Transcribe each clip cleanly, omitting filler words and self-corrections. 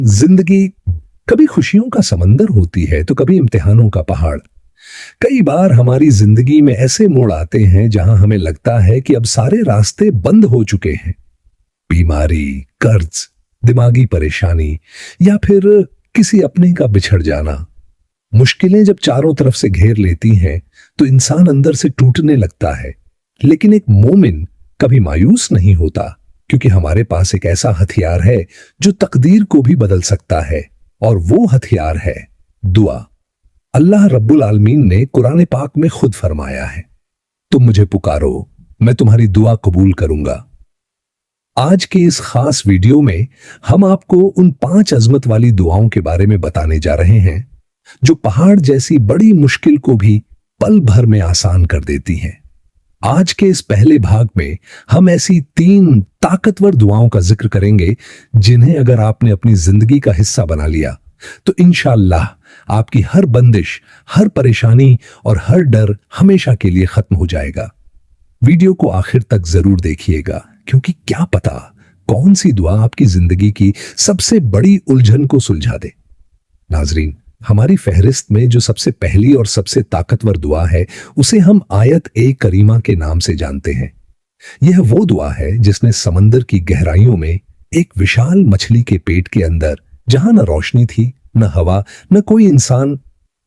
जिंदगी कभी खुशियों का समंदर होती है तो कभी इम्तिहानों का पहाड़। कई बार हमारी जिंदगी में ऐसे मोड़ आते हैं जहां हमें लगता है कि अब सारे रास्ते बंद हो चुके हैं। बीमारी, कर्ज, दिमागी परेशानी या फिर किसी अपने का बिछड़ जाना। मुश्किलें जब चारों तरफ से घेर लेती हैं तो इंसान अंदर से टूटने लगता है। लेकिन एक मोमिन कभी मायूस नहीं होता, क्योंकि हमारे पास एक ऐसा हथियार है जो तकदीर को भी बदल सकता है, और वो हथियार है दुआ। अल्लाह रब्बुल आलमीन ने कुरान पाक में खुद फरमाया है, तुम मुझे पुकारो, मैं तुम्हारी दुआ कबूल करूंगा। आज के इस खास वीडियो में हम आपको उन 5 अजमत वाली दुआओं के बारे में बताने जा रहे हैं जो पहाड़ जैसी बड़ी मुश्किल को भी पल भर में आसान कर देती हैं। आज के इस पहले भाग में हम ऐसी 3 ताकतवर दुआओं का जिक्र करेंगे जिन्हें अगर आपने अपनी जिंदगी का हिस्सा बना लिया तो इंशाअल्लाह आपकी हर बंदिश, हर परेशानी और हर डर हमेशा के लिए खत्म हो जाएगा। वीडियो को आखिर तक जरूर देखिएगा, क्योंकि क्या पता कौन सी दुआ आपकी जिंदगी की सबसे बड़ी उलझन को सुलझा दे। नाजरीन, हमारी फहरिस्त में जो सबसे पहली और सबसे ताकतवर दुआ है उसे हम आयत ए करीमा के नाम से जानते हैं। यह वो दुआ है जिसने समंदर की गहराइयों में एक विशाल मछली के पेट के अंदर, जहां न रोशनी थी, न हवा, न कोई इंसान,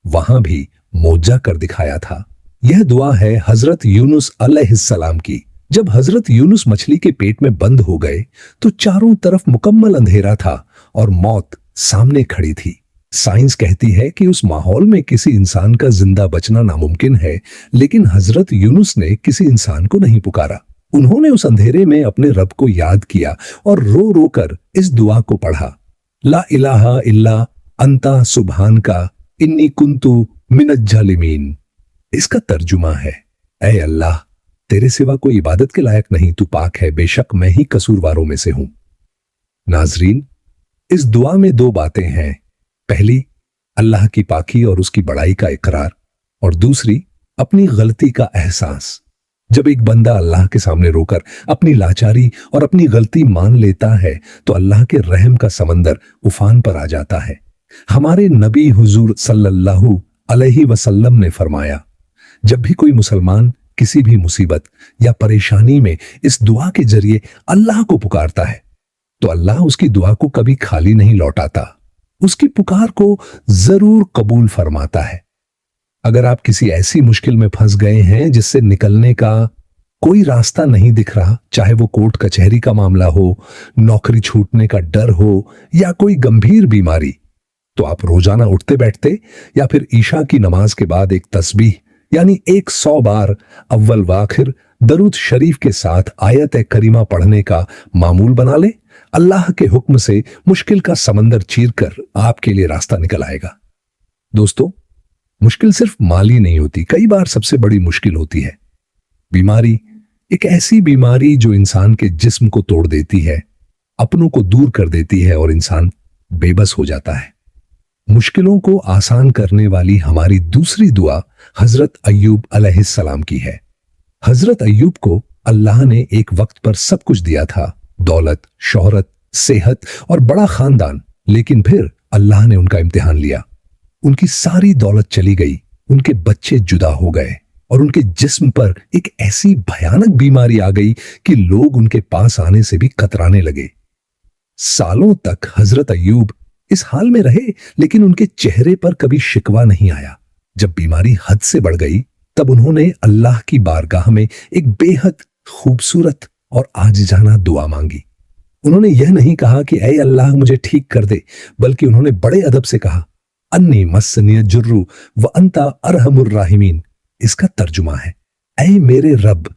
वहां भी मौजा कर दिखाया था। यह दुआ है हजरत यूनुस अलैहिस्सलाम की। जब हजरत यूनुस मछली के पेट में बंद हो गए तो चारों तरफ मुकम्मल अंधेरा था और मौत सामने खड़ी थी। साइंस कहती है कि उस माहौल में किसी इंसान का जिंदा बचना नामुमकिन है, लेकिन हजरत यूनुस ने किसी इंसान को नहीं पुकारा। उन्होंने उस अंधेरे में अपने रब को याद किया और रो रो कर इस दुआ को पढ़ा, ला इलाहा इल्ला अंता सुभान का इन्नी कुंतु मिनज जालिमीन। इसका तर्जुमा है, ऐ अल्लाह, तेरे सिवा कोई इबादत के लायक नहीं, तू पाक है, बेशक मैं ही कसूरवारों में से हूं। नाजरीन, इस दुआ में 2 बातें हैं। पहली, अल्लाह की पाकी और उसकी बड़ाई का इकरार, और दूसरी, अपनी गलती का एहसास। जब एक बंदा अल्लाह के सामने रोकर अपनी लाचारी और अपनी गलती मान लेता है तो अल्लाह के रहम का समंदर उफान पर आ जाता है। हमारे नबी हुजूर सल्लल्लाहु अलैहि वसल्लम ने फरमाया, जब भी कोई मुसलमान किसी भी मुसीबत या परेशानी में इस दुआ के जरिए अल्लाह को पुकारता है तो अल्लाह उसकी दुआ को कभी खाली नहीं लौटाता, उसकी पुकार को जरूर कबूल फरमाता है। अगर आप किसी ऐसी मुश्किल में फंस गए हैं जिससे निकलने का कोई रास्ता नहीं दिख रहा, चाहे वो कोर्ट कचहरी का मामला हो, नौकरी छूटने का डर हो या कोई गंभीर बीमारी, तो आप रोजाना उठते बैठते या फिर ईशा की नमाज के बाद एक तस्बीह यानी 100 बार अव्वल व आखिर दरूद शरीफ के साथ आयत करीमा पढ़ने का मामूल बना ले। अल्लाह के हुक्म से मुश्किल का समंदर चीरकर आपके लिए रास्ता निकल आएगा। दोस्तों, मुश्किल सिर्फ माली नहीं होती, कई बार सबसे बड़ी मुश्किल होती है बीमारी। एक ऐसी बीमारी जो इंसान के जिस्म को तोड़ देती है, अपनों को दूर कर देती है और इंसान बेबस हो जाता है। मुश्किलों को आसान करने वाली हमारी दूसरी दुआ हजरत अय्यूब अलैहिस्सलाम की है। हजरत अय्यूब को अल्लाह ने एक वक्त पर सब कुछ दिया था, दौलत, शोहरत, सेहत और बड़ा खानदान, लेकिन फिर अल्लाह ने उनका इम्तिहान लिया। उनकी सारी दौलत चली गई, उनके बच्चे जुदा हो गए और उनके जिस्म पर एक ऐसी भयानक बीमारी आ गई कि लोग उनके पास आने से भी कतराने लगे। सालों तक हजरत अय्यूब इस हाल में रहे, लेकिन उनके चेहरे पर कभी शिकवा नहीं आया। जब बीमारी हद से बढ़ गई तब उन्होंने अल्लाह की बारगाह में एक बेहद खूबसूरत और आजिजाना दुआ मांगी। उन्होंने यह नहीं कहा कि ऐ अल्लाह मुझे ठीक कर दे, बल्कि उन्होंने बड़े अदब से कहा, अन्नी मस्सनी जुर्रु व अंता अरहमुर राहिमीन। इसका तर्जुमा है, ऐ मेरे रब,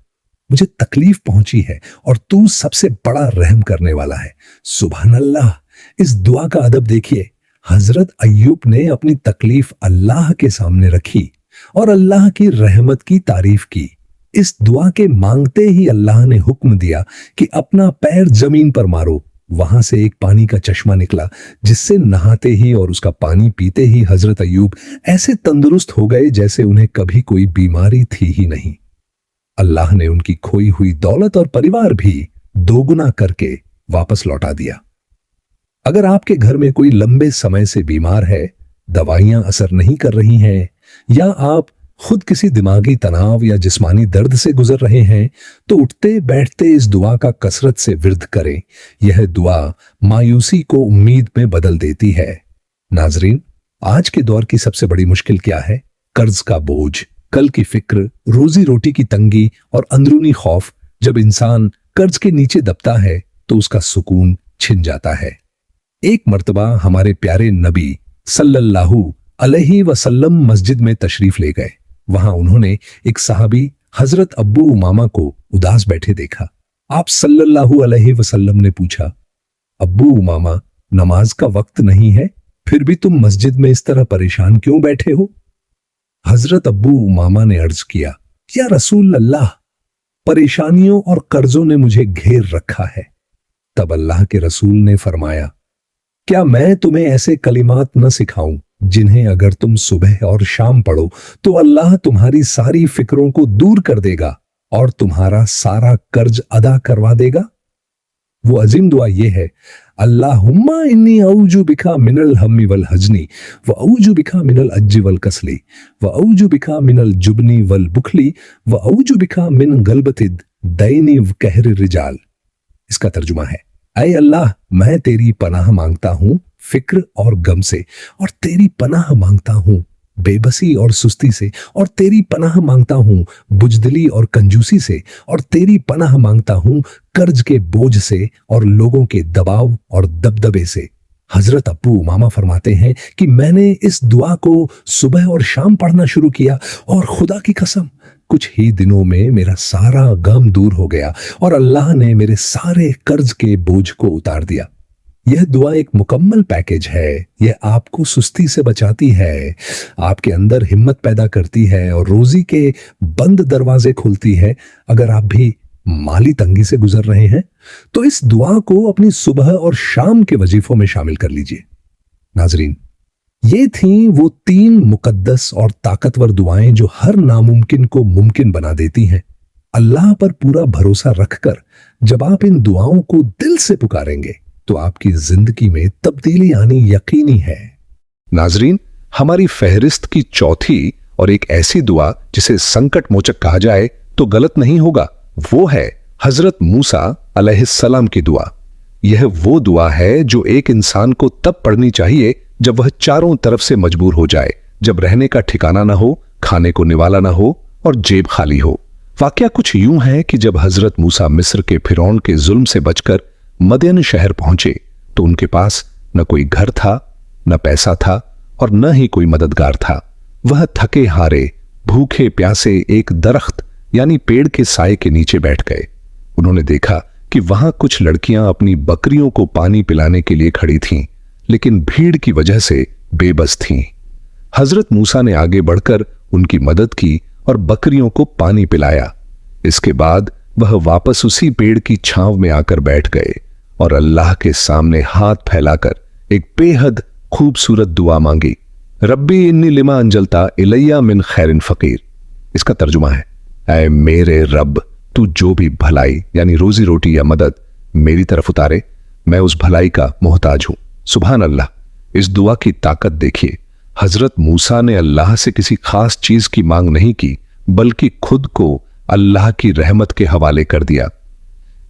मुझे तकलीफ पहुंची है और तू सबसे बड़ा रहम करने वाला है। सुभान अल्लाह। इस दुआ का अदब देखिए, हजरत अय्यूब ने अपनी तकलीफ अल्लाह के सामने रखी और अल्लाह की रहमत की तारीफ की। इस दुआ के मांगते ही अल्लाह ने हुक्म दिया कि अपना पैर जमीन पर मारो। वहां से एक पानी का चश्मा निकला, जिससे नहाते ही और उसका पानी पीते ही हजरत अय्यूब ऐसे तंदुरुस्त हो गए जैसे उन्हें कभी कोई बीमारी थी ही नहीं। अल्लाह ने उनकी खोई हुई दौलत और परिवार भी दोगुना करके वापस लौटा दिया। अगर आपके घर में कोई लंबे समय से बीमार है, दवाइयां असर नहीं कर रही हैं, या आप खुद किसी दिमागी तनाव या जिस्मानी दर्द से गुजर रहे हैं, तो उठते बैठते इस दुआ का कसरत से विर्द करें। यह दुआ मायूसी को उम्मीद में बदल देती है। नाजरीन, आज के दौर की सबसे बड़ी मुश्किल क्या है? कर्ज का बोझ, कल की फिक्र, रोजी रोटी की तंगी और अंदरूनी खौफ। जब इंसान कर्ज के नीचे दबता है तो उसका सुकून छिन जाता है। एक मर्तबा हमारे प्यारे नबी सल्लल्लाहु अलैहि वसल्लम मस्जिद में तशरीफ ले गए। वहां उन्होंने एक सहाबी हजरत अब्बू उमामा को उदास बैठे देखा। आप सल्लल्लाहु अलैहि वसल्लम ने पूछा, अब्बू उमामा, नमाज का वक्त नहीं है, फिर भी तुम मस्जिद में इस तरह परेशान क्यों बैठे हो? हजरत अब्बू उमामा ने अर्ज किया, या रसूल अल्लाह, परेशानियों और कर्जों ने मुझे घेर रखा है। तब अल्लाह के रसूल ने फरमाया, क्या मैं तुम्हें ऐसे कलिमात न सिखाऊं जिन्हें अगर तुम सुबह और शाम पढ़ो तो अल्लाह तुम्हारी सारी फिक्रों को दूर कर देगा और तुम्हारा सारा कर्ज अदा करवा देगा? वो अजीम दुआ ये है, अल्लाहुम्मा इन्नी औजु बिका मिनल हम्मी वल हजनी व औजु बिका मिनल अज्जी वल कसली व औजु बिका मिनल जुबनी वल बुखली व औजु बिका मिन गलबतिद दैनी व कहर रिजाल। इसका तर्जुमा है, ऐ अल्लाह, मैं तेरी पनाह मांगता हूं फिक्र और गम से, और तेरी पनाह मांगता हूं बेबसी और सुस्ती से, और तेरी पनाह मांगता हूं बुजदिली और कंजूसी से, और तेरी पनाह मांगता हूं कर्ज के बोझ से और लोगों के दबाव और दबदबे से। हजरत अब्बू उमामा फरमाते हैं कि मैंने इस दुआ को सुबह और शाम पढ़ना शुरू किया और खुदा की कसम कुछ ही दिनों में मेरा सारा गम दूर हो गया और अल्लाह ने मेरे सारे कर्ज के बोझ को उतार दिया। यह दुआ एक मुकम्मल पैकेज है। यह आपको सुस्ती से बचाती है, आपके अंदर हिम्मत पैदा करती है और रोजी के बंद दरवाजे खोलती है। अगर आप भी माली तंगी से गुजर रहे हैं तो इस दुआ को अपनी सुबह और शाम के वजीफों में शामिल कर लीजिए। नाजरीन, ये थीं वो 3 मुकद्दस और ताकतवर दुआएं जो हर नामुमकिन को मुमकिन बना देती हैं। अल्लाह पर पूरा भरोसा रखकर जब आप इन दुआओं को दिल से पुकारेंगे तो आपकी जिंदगी में तब्दीली आनी यकीनी है। नाजरीन, हमारी फहरिस्त की चौथी और एक ऐसी दुआ जिसे संकट मोचक कहा जाए तो गलत नहीं होगा, वो है हजरत मूसा अलैहिस्सलाम की दुआ। यह वो दुआ है जो एक इंसान को तब पढ़नी चाहिए जब वह चारों तरफ से मजबूर हो जाए, जब रहने का ठिकाना ना हो, खाने को निवाला ना हो और जेब खाली हो। वाकया कुछ यूं है कि जब हजरत मूसा मिस्र के फिरौन के जुल्म से बचकर मदयन शहर पहुंचे तो उनके पास न कोई घर था, न पैसा था और न ही कोई मददगार था। वह थके हारे, भूखे प्यासे एक दरख्त यानी पेड़ के साए के नीचे बैठ गए। उन्होंने देखा कि वहां कुछ लड़कियां अपनी बकरियों को पानी पिलाने के लिए खड़ी थीं, लेकिन भीड़ की वजह से बेबस थीं। हजरत मूसा ने आगे बढ़कर उनकी मदद की और बकरियों को पानी पिलाया। इसके बाद वह वापस उसी पेड़ की छांव में आकर बैठ गए और अल्लाह के सामने हाथ फैलाकर एक बेहद खूबसूरत दुआ मांगी, रब्बी इन्नी लिमा अंजलता इलैया मिन खैरिन फकीर। इसका तर्जुमा है, ऐ मेरे रब, तू जो भी भलाई यानी रोजी रोटी या मदद मेरी तरफ उतारे, मैं उस भलाई का मोहताज हूं। सुभान अल्लाह। इस दुआ की ताकत देखिए। हजरत मूसा ने अल्लाह से किसी खास चीज की मांग नहीं की, बल्कि खुद को अल्लाह की रहमत के हवाले कर दिया।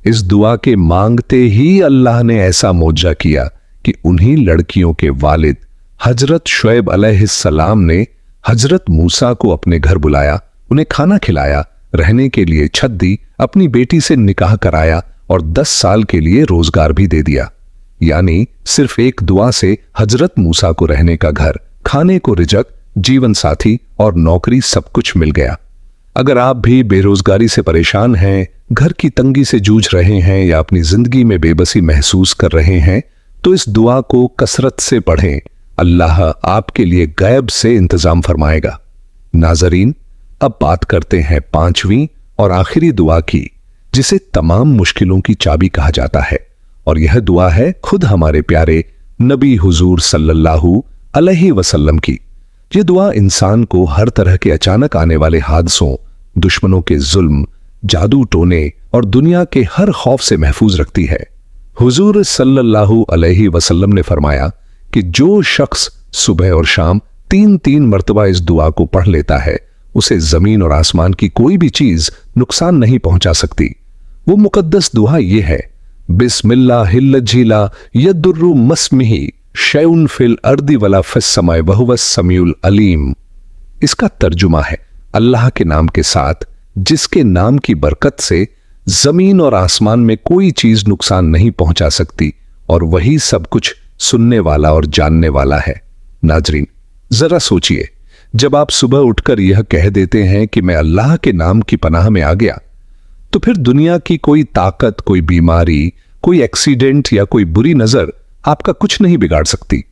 इस दुआ के मांगते ही अल्लाह ने ऐसा मौजज़ा किया कि उन्हीं लड़कियों के वालिद हजरत शुएब अलैहिस्सलाम ने हजरत मूसा को अपने घर बुलाया, उन्हें खाना खिलाया, रहने के लिए छत दी, अपनी बेटी से निकाह कराया और 10 साल के लिए रोजगार भी दे दिया। यानी सिर्फ एक दुआ से हजरत मूसा को रहने का घर, खाने को रिजक, जीवन साथी और नौकरी सब कुछ मिल गया। अगर आप भी बेरोजगारी से परेशान हैं, घर की तंगी से जूझ रहे हैं या अपनी जिंदगी में बेबसी महसूस कर रहे हैं तो इस दुआ को कसरत से पढ़ें। अल्लाह आपके लिए गैब से इंतजाम फरमाएगा। नाजरीन, अब बात करते हैं 5वीं और आखिरी दुआ की, जिसे तमाम मुश्किलों की चाबी कहा जाता है, और यह दुआ है खुद हमारे प्यारे नबी हुजूर सल्लल्लाहु अलैहि वसल्लम की। यह दुआ इंसान को हर तरह के अचानक आने वाले हादसों, दुश्मनों के जुल्म, जादू टोने और दुनिया के हर खौफ से महफूज रखती है। हुजूर सल्लल्लाहु अलैहि वसल्लम ने फरमाया कि जो शख्स सुबह और शाम 3-3 मर्तबा इस दुआ को पढ़ लेता है, उसे जमीन और आसमान की कोई भी चीज नुकसान नहीं पहुंचा सकती। वो मुकद्दस दुआ ये है, बिस्मिल्लाहिल्लजीला यद्दुर्रु मस्मिही शैउन फिल अर्दी वला फिस समाए वहुवस समीउल अलीम। इसका तर्जुमा है, अल्लाह के नाम के साथ जिसके नाम की बरकत से जमीन और आसमान में कोई चीज नुकसान नहीं पहुंचा सकती, और वही सब कुछ सुनने वाला और जानने वाला है। नाजरीन, जरा सोचिए, जब आप सुबह उठकर यह कह देते हैं कि मैं अल्लाह के नाम की पनाह में आ गया, तो फिर दुनिया की कोई ताकत, कोई बीमारी, कोई एक्सीडेंट या कोई बुरी नजर आपका कुछ नहीं बिगाड़ सकती।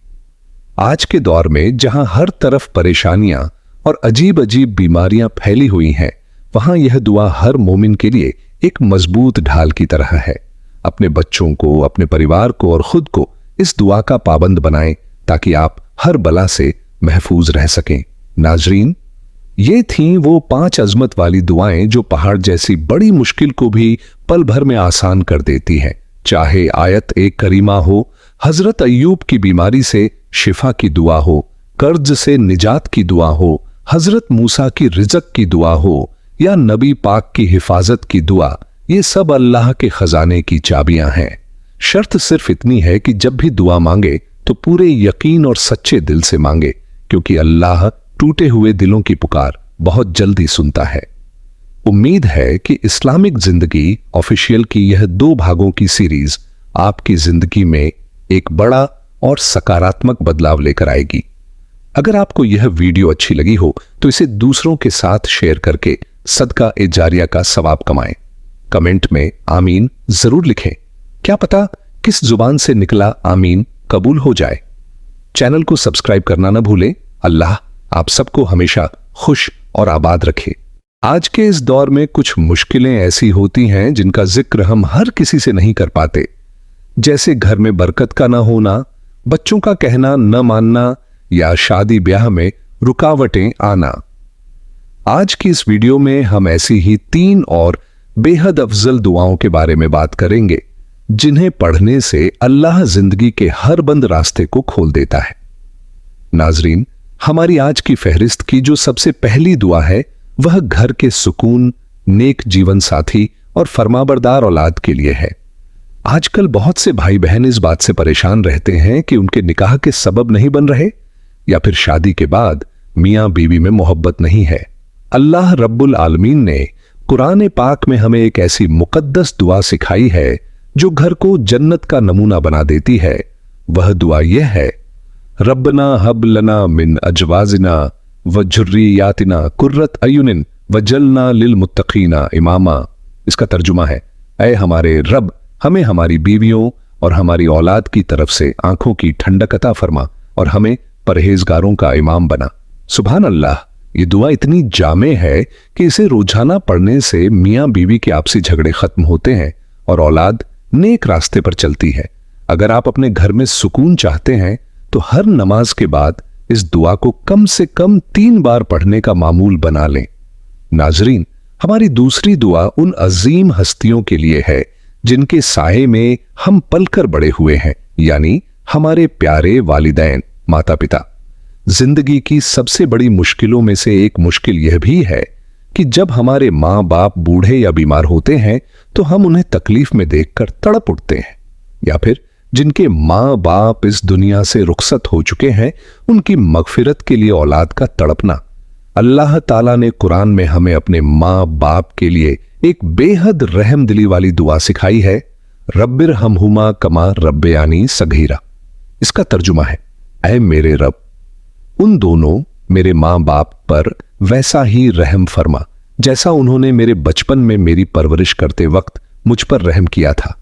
आज के दौर में जहां हर तरफ परेशानियां और अजीब अजीब बीमारियां फैली हुई हैं, वहां यह दुआ हर मोमिन के लिए एक मजबूत ढाल की तरह है। अपने बच्चों को, अपने परिवार को और खुद को इस दुआ का पाबंद बनाएं ताकि आप हर बला से महफूज रह सकें। नाजरीन, ये थीं वो 5 अजमत वाली दुआएं जो पहाड़ जैसी बड़ी मुश्किल को भी पल भर में आसान कर देती हैं। चाहे आयत एक करीमा हो, हजरत अय्यूब की बीमारी से शिफा की दुआ हो, कर्ज से निजात की दुआ हो, हजरत मूसा की रिज़्क की दुआ हो, या नबी पाक की हिफाजत की दुआ, ये सब अल्लाह के खजाने की चाबियां हैं। शर्त सिर्फ इतनी है कि जब भी दुआ मांगे तो पूरे यकीन और सच्चे दिल से मांगे, क्योंकि अल्लाह टूटे हुए दिलों की पुकार बहुत जल्दी सुनता है। उम्मीद है कि इस्लामिक जिंदगी ऑफिशियल की यह 2 भागों की सीरीज आपकी जिंदगी में एक बड़ा और सकारात्मक बदलाव लेकर आएगी। अगर आपको यह वीडियो अच्छी लगी हो तो इसे दूसरों के साथ शेयर करके सदका ए जारिया का सवाब कमाएं। कमेंट में आमीन जरूर लिखें। क्या पता किस जुबान से निकला आमीन कबूल हो जाए। चैनल को सब्सक्राइब करना ना भूलें। अल्लाह आप सबको हमेशा खुश और आबाद रखे। आज के इस दौर में कुछ मुश्किलें ऐसी होती हैं जिनका जिक्र हम हर किसी से नहीं कर पाते, जैसे घर में बरकत का ना होना, बच्चों का कहना न मानना, या शादी ब्याह में रुकावटें आना। आज की इस वीडियो में हम ऐसी ही 3 और बेहद अफजल दुआओं के बारे में बात करेंगे, जिन्हें पढ़ने से अल्लाह जिंदगी के हर बंद रास्ते को खोल देता है। नाजरीन, हमारी आज की फहरिस्त की जो सबसे पहली दुआ है, वह घर के सुकून, नेक जीवन साथी और फरमाबरदार औलाद के लिए है। आजकल बहुत से भाई बहन इस बात से परेशान रहते हैं कि उनके निकाह के सबब नहीं बन रहे, या फिर शादी के बाद मियां बीवी में मोहब्बत नहीं है। अल्लाह रब्बुल आलमीन ने कुरान पाक में हमें एक ऐसी मुकद्दस दुआ सिखाई है जो घर को जन्नत का नमूना बना देती है। वह दुआ यह है, रब्बना हब लना मिन अजवाजिना व जुर्रियातिना कुर्रत अयुनिन वजलना लिल मुत्तकीना इमामा। इसका तर्जुमा है, ऐ हमारे रब, हमें हमारी बीवियों और हमारी औलाद की तरफ से आंखों की ठंडक अता फरमा और हमें परहेजगारों का इमाम बना। सुभान अल्लाह, ये दुआ इतनी जामे है कि इसे रोजाना पढ़ने से मियां बीवी के आपसी झगड़े खत्म होते हैं और औलाद नेक रास्ते पर चलती है। अगर आप अपने घर में सुकून चाहते हैं तो हर नमाज के बाद इस दुआ को कम से कम 3 बार पढ़ने का मामूल बना लें। नाजरीन, हमारी दूसरी दुआ उन अजीम हस्तियों के लिए है जिनके साये में हम पलकर बड़े हुए हैं, यानी हमारे प्यारे वालिदैन, माता पिता। जिंदगी की सबसे बड़ी मुश्किलों में से एक मुश्किल यह भी है कि जब हमारे माँ बाप बूढ़े या बीमार होते हैं तो हम उन्हें तकलीफ में देखकर तड़प उठते हैं, या फिर जिनके माँ बाप इस दुनिया से रुखसत हो चुके हैं उनकी मगफिरत के लिए औलाद का तड़पना। अल्लाह ताला ने कुरान में हमें अपने माँ बाप के लिए एक बेहद रहम दिली वाली दुआ सिखाई है, रब्बिर हमहुमा कमा रब्बयानी सगीरा। इसका तर्जुमा है, ऐ मेरे रब, उन दोनों मेरे माँ बाप पर वैसा ही रहम फरमा जैसा उन्होंने मेरे बचपन में मेरी परवरिश करते वक्त मुझ पर रहम किया था।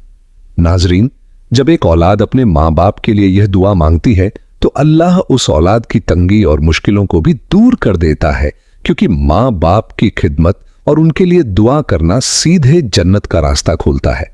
नाजरीन, जब एक औलाद अपने माँ बाप के लिए यह दुआ मांगती है तो अल्लाह उस औलाद की तंगी और मुश्किलों को भी दूर कर देता है, क्योंकि माँ बाप की खिदमत और उनके लिए दुआ करना सीधे जन्नत का रास्ता खोलता है।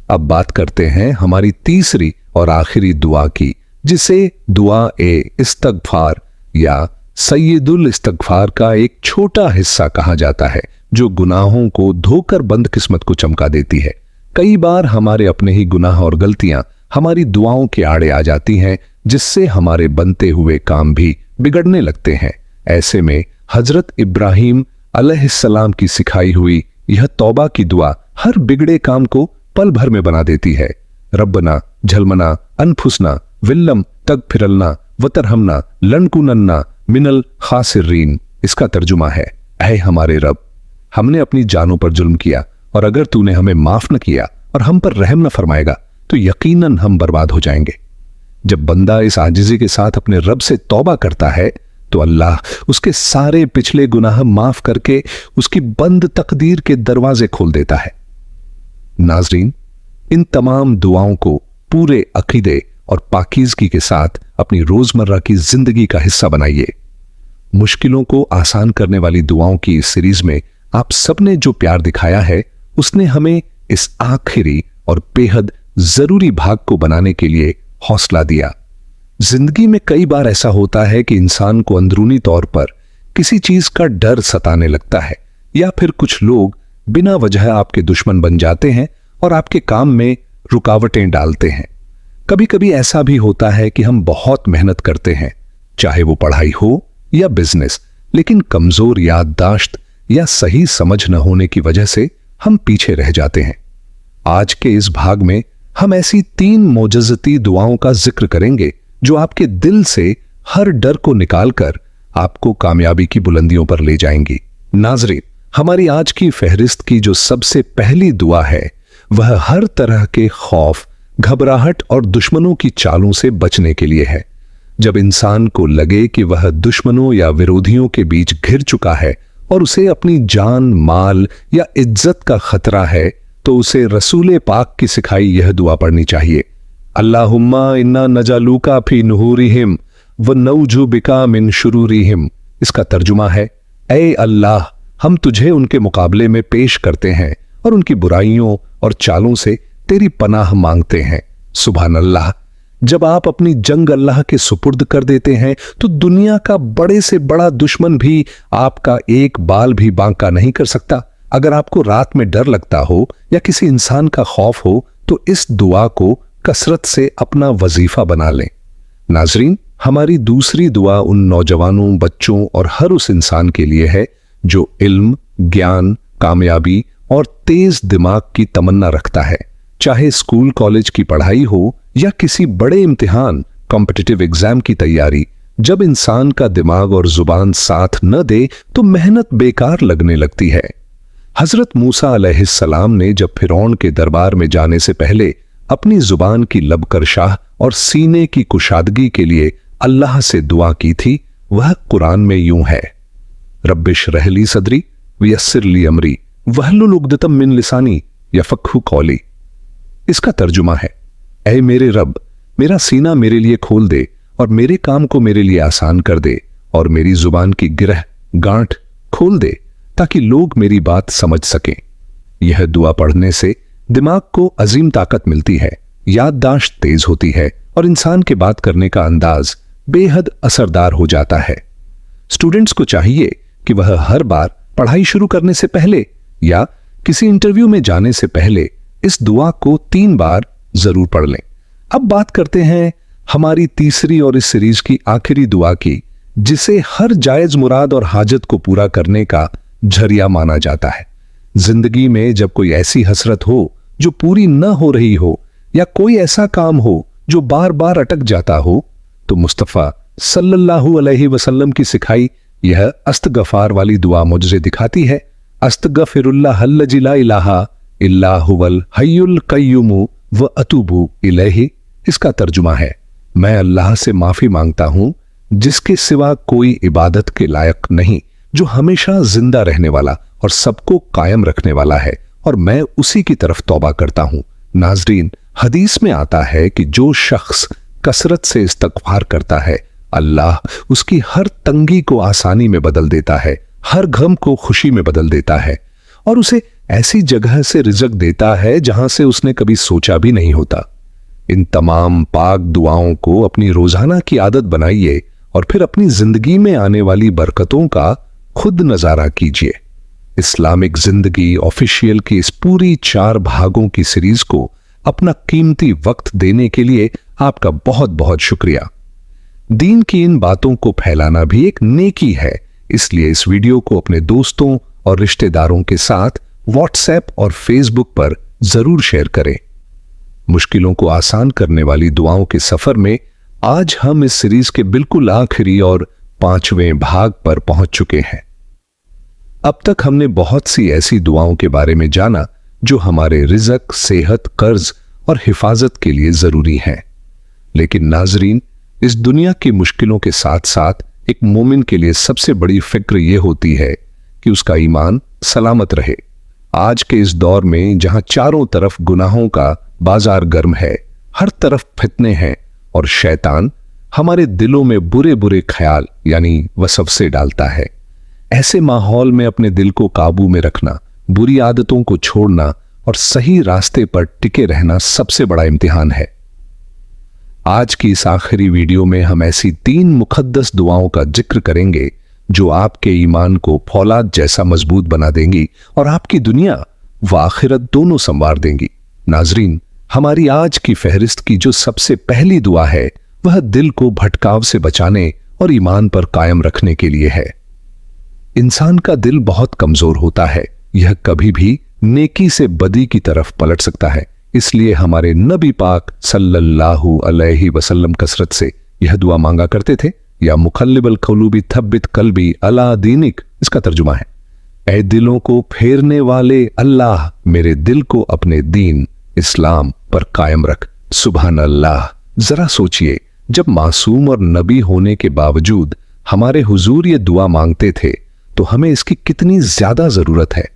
अब बात करते हैं हमारी तीसरी और आखिरी दुआ की, जिसे दुआ ए इस्तगफार या सैयदुल इस्तगफार का एक छोटा हिस्सा कहा जाता है, जो गुनाहों को धोकर बंद किस्मत को चमका देती है। कई बार हमारे अपने ही गुनाह और गलतियां हमारी दुआओं के आड़े आ जाती हैं, जिससे हमारे बनते हुए काम भी बिगड़ने लगते हैं। ऐसे में हजरत इब्राहिम अलैहिस्सलाम की सिखाई हुई यह तौबा की दुआ हर बिगड़े काम को पल भर में बना देती है। रब्बना झलमना अनफुसना विल्लम तगफिरलना वतरहमना लनकुनन्ना मिनल खासिरीन। इसका तर्जुमा है, ऐ हमारे रब, हमने अपनी जानों पर जुल्म किया और अगर तूने हमें माफ न किया और हम पर रहम न फरमाएगा तो यकीनन हम बर्बाद हो जाएंगे। जब बंदा इस आजिजी के साथ अपने रब से तौबा करता है तो अल्लाह उसके सारे पिछले गुनाह माफ करके उसकी बंद तकदीर के दरवाजे खोल देता है। नाजरीन, इन तमाम दुआओं को पूरे अकीदे और पाकीज़गी के साथ अपनी रोजमर्रा की जिंदगी का हिस्सा बनाइए। मुश्किलों को आसान करने वाली दुआओं की इस सीरीज में आप सबने जो प्यार दिखाया है, उसने हमें इस आखिरी और बेहद जरूरी भाग को बनाने के लिए हौसला दिया। जिंदगी में कई बार ऐसा होता है कि इंसान को अंदरूनी तौर पर किसी चीज का डर सताने लगता है, या फिर कुछ लोग बिना वजह आपके दुश्मन बन जाते हैं और आपके काम में रुकावटें डालते हैं। कभी कभी ऐसा भी होता है कि हम बहुत मेहनत करते हैं, चाहे वो पढ़ाई हो या बिजनेस, लेकिन कमजोर याददाश्त या सही समझ न होने की वजह से हम पीछे रह जाते हैं। आज के इस भाग में हम ऐसी 3 मोजज़ती दुआओं का जिक्र करेंगे जो आपके दिल से हर डर को निकालकर आपको कामयाबी की बुलंदियों पर ले जाएंगी। नाज़रीन, हमारी आज की फहरिस्त की जो सबसे पहली दुआ है वह हर तरह के खौफ, घबराहट और दुश्मनों की चालों से बचने के लिए है। जब इंसान को लगे कि वह दुश्मनों या विरोधियों के बीच घिर चुका है और उसे अपनी जान, माल या इज्जत का खतरा है, तो उसे रसूल पाक की सिखाई यह दुआ पढ़नी चाहिए। अल्लाहुम्मा इन्ना नजालूका फी नुहुरिहिम व नऊजु बिका मिन शुरूरिहिम। इसका तर्जुमा है, ऐ अल्लाह, हम तुझे उनके मुकाबले में पेश करते हैं और उनकी बुराइयों और चालों से तेरी पनाह मांगते हैं। सुभान अल्लाह। जब आप अपनी जंग अल्लाह के सुपुर्द कर देते हैं तो दुनिया का बड़े से बड़ा दुश्मन भी आपका एक बाल भी बांका नहीं कर सकता। अगर आपको रात में डर लगता हो या किसी इंसान का खौफ हो तो इस दुआ को कसरत से अपना वजीफा बना लें। नाजरीन, हमारी दूसरी दुआ उन नौजवानों, बच्चों और हर उस इंसान के लिए है जो इल्म, ज्ञान, कामयाबी और तेज दिमाग की तमन्ना रखता है। चाहे स्कूल कॉलेज की पढ़ाई हो या किसी बड़े इम्तिहान, कॉम्पिटिटिव एग्जाम की तैयारी, जब इंसान का दिमाग और जुबान साथ न दे तो मेहनत बेकार लगने लगती है। हजरत मूसा अलैहिस्सलाम ने जब फिरौन के दरबार में जाने से पहले अपनी जुबान की लबकरशाह और सीने की कुशादगी के लिए अल्लाह से दुआ की थी। वह कुरान में यूं है, रब्बिश रहली सदरी वयस्सिर ली अमरी वहलुल उक़दतम मिन लिसानी यफ़क़हू क़ौली। इसका तर्जुमा है, ऐ मेरे रब, मेरा सीना मेरे लिए खोल दे और मेरे काम को मेरे लिए आसान कर दे और मेरी जुबान की गिरह गांठ खोल दे ताकि लोग मेरी बात समझ सकें। यह दुआ पढ़ने से दिमाग को अजीम ताकत मिलती है, याददाश्त तेज होती है और इंसान के बात करने का अंदाज बेहद असरदार हो जाता है। स्टूडेंट्स को चाहिए कि वह हर बार पढ़ाई शुरू करने से पहले या किसी इंटरव्यू में जाने से पहले इस दुआ को 3 बार जरूर पढ़ लें। अब बात करते हैं हमारी तीसरी और इस सीरीज की आखिरी दुआ की, जिसे हर जायज मुराद और हाजत को पूरा करने का झरिया माना जाता है। जिंदगी में जब कोई ऐसी हसरत हो जो पूरी न हो रही हो या कोई ऐसा काम हो जो बार बार अटक जाता हो, तो मुस्तफ़ा सल्लल्लाहु अलैहि वसल्लम की सिखाई यह अस्तगफार वाली दुआ मुझे दिखाती है। अस्तगफिरुल्लाह अल्लज़ी ला इलाहा इल्ला हुवल हय्युल क़य्यूम व अतूबु इलैहि। इसका तर्जुमा है, मैं अल्लाह से माफी मांगता हूं जिसके सिवा कोई इबादत के लायक नहीं, जो हमेशा जिंदा रहने वाला और सबको कायम रखने वाला है, और मैं उसी की तरफ तौबा करता हूं। नाजरीन, हदीस में आता है कि जो शख्स कसरत से इस्तगफार करता है, अल्लाह उसकी हर तंगी को आसानी में बदल देता है, हर गम को खुशी में बदल देता है और उसे ऐसी जगह से रिज़्क देता है जहां से उसने कभी सोचा भी नहीं होता। इन तमाम पाक दुआओं को अपनी रोजाना की आदत बनाइए और फिर अपनी जिंदगी में आने वाली बरकतों का खुद नजारा कीजिए। इस्लामिक जिंदगी ऑफिशियल की इस पूरी 4 भागों की सीरीज को अपना कीमती वक्त देने के लिए आपका बहुत बहुत शुक्रिया। दीन की इन बातों को फैलाना भी एक नेकी है, इसलिए इस वीडियो को अपने दोस्तों और रिश्तेदारों के साथ व्हाट्सएप और फेसबुक पर जरूर शेयर करें। मुश्किलों को आसान करने वाली दुआओं के सफर में आज हम इस सीरीज के बिल्कुल आखिरी और 5वें भाग पर पहुंच चुके हैं। अब तक हमने बहुत सी ऐसी दुआओं के बारे में जाना जो हमारे रिज़्क, सेहत, कर्ज और हिफाजत के लिए जरूरी हैं। लेकिन नाजरीन, इस दुनिया की मुश्किलों के साथ साथ एक मोमिन के लिए सबसे बड़ी फिक्र यह होती है कि उसका ईमान सलामत रहे। आज के इस दौर में जहां चारों तरफ गुनाहों का बाजार गर्म है, हर तरफ फितने हैं और शैतान हमारे दिलों में बुरे बुरे ख्याल यानी वसवसे डालता है, ऐसे माहौल में अपने दिल को काबू में रखना, बुरी आदतों को छोड़ना और सही रास्ते पर टिके रहना सबसे बड़ा इम्तिहान है। आज की इस आखिरी वीडियो में हम ऐसी 3 मुकद्दस दुआओं का जिक्र करेंगे जो आपके ईमान को फौलाद जैसा मजबूत बना देंगी और आपकी दुनिया व आखिरत दोनों संवार देंगी। नाजरीन, हमारी आज की फहरिस्त की जो सबसे पहली दुआ है वह दिल को भटकाव से बचाने और ईमान पर कायम रखने के लिए है। इंसान का दिल बहुत कमजोर होता है, यह कभी भी नेकी से बदी की तरफ पलट सकता है। इसलिए हमारे नबी पाक सल्लल्लाहु अलैहि वसल्लम कसरत से यह दुआ मांगा करते थे। या मुखल्लिबल कलूबी थब्बित कल्बी अला दीनिक, इसका तर्जुमा है, ऐ दिलों को फेरने वाले अल्लाह, मेरे दिल को अपने दीन इस्लाम पर कायम रख। सुभान अल्लाह। जरा सोचिए, जब मासूम और नबी होने के बावजूद हमारे हुजूर ये दुआ मांगते थे तो हमें इसकी कितनी ज्यादा जरूरत है।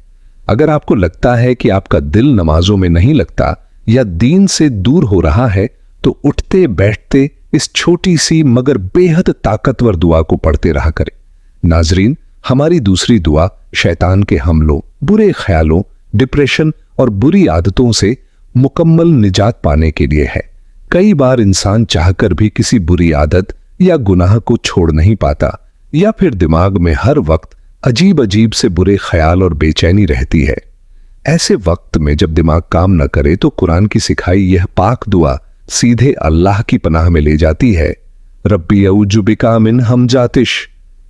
अगर आपको लगता है कि आपका दिल नमाजों में नहीं लगता या दीन से दूर हो रहा है तो उठते बैठते इस छोटी सी मगर बेहद ताकतवर दुआ को पढ़ते रहा करें। नाजरीन, हमारी दूसरी दुआ शैतान के हमलों, बुरे ख्यालों, डिप्रेशन और बुरी आदतों से मुकम्मल निजात पाने के लिए है। कई बार इंसान चाहकर भी किसी बुरी आदत या गुनाह को छोड़ नहीं पाता, या फिर दिमाग में हर वक्त अजीब अजीब से बुरे ख्याल और बेचैनी रहती है। ऐसे वक्त में जब दिमाग काम न करे तो कुरान की सिखाई यह पाक दुआ सीधे अल्लाह की पनाह में ले जाती है। रब्बी औजु बिका मिन हमजातिश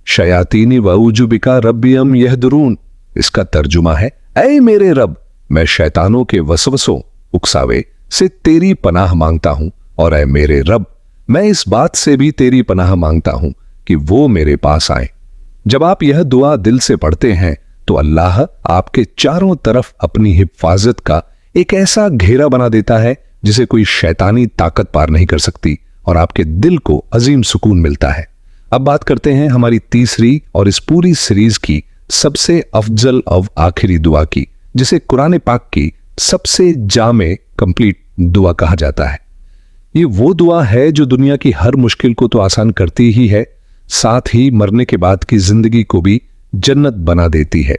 शयातीनी व औजु बिका रब्बी अम यहदरून। इसका तर्जुमा है, ऐ मेरे रब, मैं शैतानों के वसवसों, उकसावे से तेरी पनाह मांगता हूं, और ऐ मेरे रब, मैं इस बात से भी तेरी पनाह मांगता हूं कि वो मेरे पास आए। जब आप यह दुआ दिल से पढ़ते हैं तो अल्लाह आपके चारों तरफ अपनी हिफाजत का एक ऐसा घेरा बना देता है जिसे कोई शैतानी ताकत पार नहीं कर सकती, और आपके दिल को अजीम सुकून मिलता है। अब बात करते हैं हमारी तीसरी और इस पूरी सीरीज की सबसे अफजल और आखिरी दुआ की, जिसे कुरान पाक की सबसे जामे कंप्लीट दुआ कहा जाता है। ये वो दुआ है जो दुनिया की हर मुश्किल को तो आसान करती ही है, साथ ही मरने के बाद की जिंदगी को भी जन्नत बना देती है।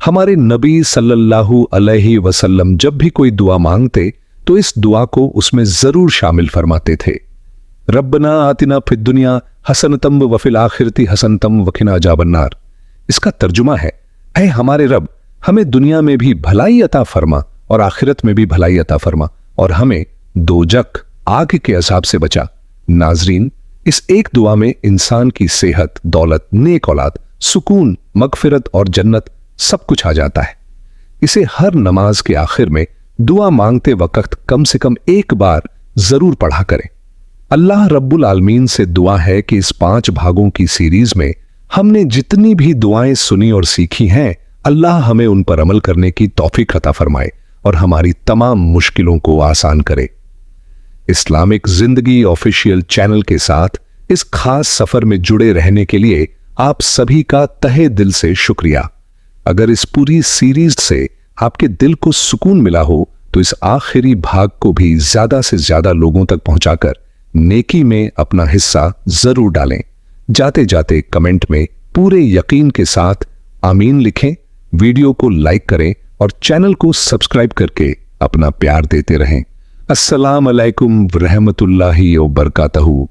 हमारे नबी सल्लल्लाहु अलैहि वसल्लम जब भी कोई दुआ मांगते तो इस दुआ को उसमें जरूर शामिल फरमाते थे। रब्बना आतिना फिद दुनिया हसनतम व फिल आखिरती हसनतम वकिना अजाबन्नार। इसका तर्जुमा है, ऐ हमारे रब, हमें दुनिया में भी भलाई अता फरमा और आखिरत में भी भलाई अता फरमा, और हमें दोजख आग के अजाब से बचा। नाजरीन, इस एक दुआ में इंसान की सेहत, दौलत, नेक औलाद, सुकून, मगफिरत और जन्नत सब कुछ आ जाता है। इसे हर नमाज के आखिर में दुआ मांगते वक्त कम से कम एक बार जरूर पढ़ा करें। अल्लाह रब्बुल आलमीन से दुआ है कि इस 5 भागों की सीरीज में हमने जितनी भी दुआएं सुनी और सीखी हैं, अल्लाह हमें उन पर अमल करने की तौफीक अता फरमाए और हमारी तमाम मुश्किलों को आसान करे। इस्लामिक जिंदगी ऑफिशियल चैनल के साथ इस खास सफर में जुड़े रहने के लिए आप सभी का तहे दिल से शुक्रिया। अगर इस पूरी सीरीज से आपके दिल को सुकून मिला हो तो इस आखिरी भाग को भी ज्यादा से ज्यादा लोगों तक पहुंचाकर नेकी में अपना हिस्सा जरूर डालें। जाते जाते कमेंट में पूरे यकीन के साथ आमीन लिखें, वीडियो को लाइक करें और चैनल को सब्सक्राइब करके अपना प्यार देते रहें। अस्सलाम अलैकुम व रहमतुल्लाहि व बरकातहू।